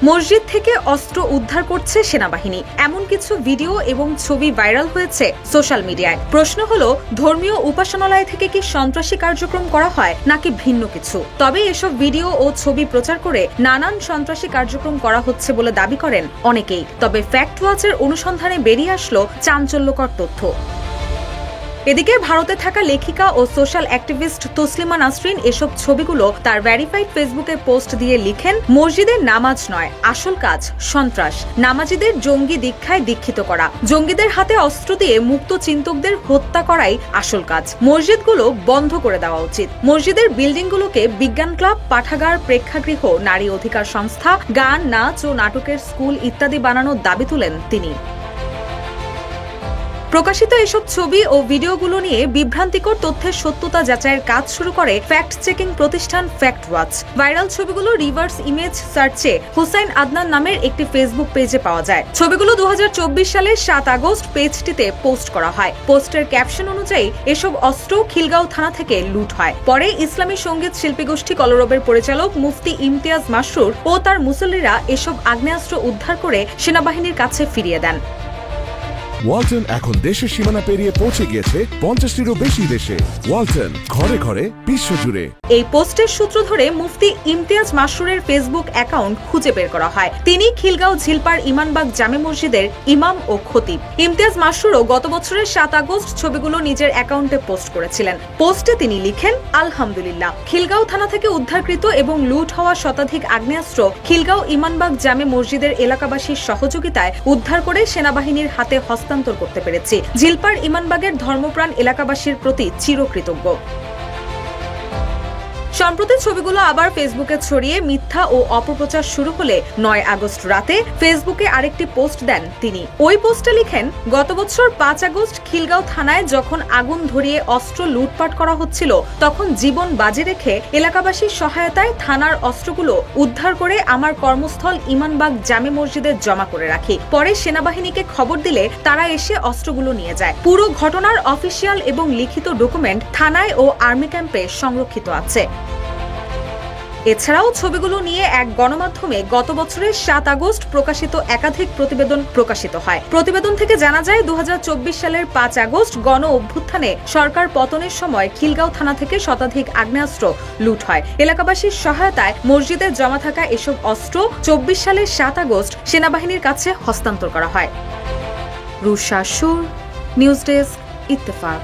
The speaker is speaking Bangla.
মসজিদ থেকে অস্ত্র উদ্ধার করছে সেনাবাহিনী, এমন কিছু ভিডিও এবং ছবি ভাইরাল হয়েছে সোশ্যাল মিডিয়ায়। প্রশ্ন হলো, ধর্মীয় উপাসনালয় থেকে কি সন্ত্রাসী কার্যক্রম করা হয় নাকি ভিন্ন কিছু? তবে এসব ভিডিও ও ছবি প্রচার করে নানান সন্ত্রাসী কার্যক্রম করা হচ্ছে বলে দাবি করেন অনেকেই। তবে ফ্যাক্ট ওয়াচের অনুসন্ধানে বেরিয়ে আসলো চাঞ্চল্যকর তথ্য। এদিকে ভারতে থাকা লেখিকা ও সোশ্যাল অ্যাক্টিভিস্ট তসলিমা নাসরিন এসব ছবিগুলো তার ভেরিফাইড ফেসবুকে পোস্ট দিয়ে লিখেন, মসজিদের নামাজ নয়, আসল কাজ সন্ত্রাস। নামাজিদের জঙ্গি দীক্ষায় দীক্ষিত করা, জঙ্গিদের হাতে অস্ত্র দিয়ে মুক্ত চিন্তকদের হত্যা করাই আসল কাজ। মসজিদগুলো বন্ধ করে দেওয়া উচিত। মসজিদের বিল্ডিংগুলোকে বিজ্ঞান ক্লাব, পাঠাগার, প্রেক্ষাগৃহ, নারী অধিকার সংস্থা, গান, নাচ ও নাটকের স্কুল ইত্যাদি বানানোর দাবি তুলেন তিনি। প্রকাশিত এসব ছবি ও ভিডিওগুলো নিয়ে বিভ্রান্তিকর তথ্যের সত্যতা যাচাইয়ের কাজ শুরু করে ফ্যাক্ট চেকিং প্রতিষ্ঠান ফ্যাক্ট ওয়াচ। ভাইরাল ছবিগুলো রিভার্স ইমেজ সার্চে হুসাইন আদনান নামের একটি ফেসবুক পেজে পাওয়া যায়। ছবিগুলো 2024 সালের 7 আগস্ট পেজটিতে পোস্ট করা হয়। পোস্টের ক্যাপশন অনুযায়ী, এসব অস্ত্র খিলগাঁও থানা থেকে লুট হয়। পরে ইসলামী সঙ্গীত শিল্পী গোষ্ঠী কলরবের পরিচালক মুফতি ইমতিয়াজ মাসরুর ও তার মুসল্লিরা এসব আগ্নেয়াস্ত্র উদ্ধার করে সেনাবাহিনীর কাছে ফিরিয়ে দেন। ওয়ালটন এখন দেশের সীমানা পেরিয়ে পৌঁছে গিয়েছে 50টিরও বেশি দেশে। ওয়ালটন, ঘরে ঘরে, বিশ্বজুড়ে। এই পোস্টের সূত্র ধরে মুফতি ইমতিয়াজ মাসরুরের ফেসবুক অ্যাকাউন্ট খুঁজে বের করা হয়। তিনি খিলগাঁও ঝিলপার ইমানবাগ জামে মসজিদের ইমাম ও খতিব। ইমতিয়াজ মাসরুরও গত বছরের 7 আগস্ট ছবিগুলো নিজের অ্যাকাউন্টে পোস্ট করেছিলেন। পোস্টে তিনি লিখেন, আলহামদুলিল্লাহ, খিলগাঁও থানা থেকে উদ্ধারকৃত এবং লুট হওয়া শতাধিক আগ্নেয়াস্ত্র খিলগাঁও ইমানবাগ জামে মসজিদের এলাকাবাসীর সহযোগিতায় উদ্ধার করে সেনাবাহিনীর হাতে হস্তান্তর করতে পেরেছি। ঝিলপার ইমানবাগের ধর্মপ্রাণ এলাকাবাসীর প্রতি চিরকৃতজ্ঞ। সম্প্রতি ছবিগুলো আবার ফেসবুকে ছড়িয়ে মিথ্যা ও অপপ্রচার শুরু হলে 9 আগস্ট রাতে ফেসবুকে আরেকটি পোস্ট দেন তিনি। ওই পোস্টে লিখেন, গত বছর 5 আগস্ট খিলগাঁও থানায় যখন আগুন ধরিয়ে অস্ত্র লুটপাট করা হচ্ছিল, তখন জীবন বাজি রেখে এলাকাবাসীর সহায়তায় থানার অস্ত্রগুলো উদ্ধার করে আমার কর্মস্থল ইমানবাগ জামে মসজিদে জমা করে রাখি। পরে সেনাবাহিনীকে খবর দিলে তারা এসে অস্ত্রগুলো নিয়ে যায়। পুরো ঘটনার অফিসিয়াল এবং লিখিত ডকুমেন্ট থানায় ও আর্মি ক্যাম্পে সংরক্ষিত আছে। এছাড়াও ছবিগুলো নিয়ে এক গণমাধ্যমে গত বছরের 7 আগস্ট প্রকাশিত একাধিক প্রতিবেদন প্রকাশিত হয়। প্রতিবেদন থেকে জানা যায়, 2024 সালের 5 আগস্ট গণ অভ্যুত্থানে সরকার পতনের সময় খিলগাঁও থানা থেকে শতাধিক আগ্নেয়াস্ত্র লুট হয়। এলাকাবাসীর সহায়তায় মসজিদে জমা থাকা এসব অস্ত্র 24 সালের 7 আগস্ট সেনাবাহিনীর কাছে হস্তান্তর করা হয়। রুশা সুর, নিউজ ডেস্ক, ইত্তেফাক।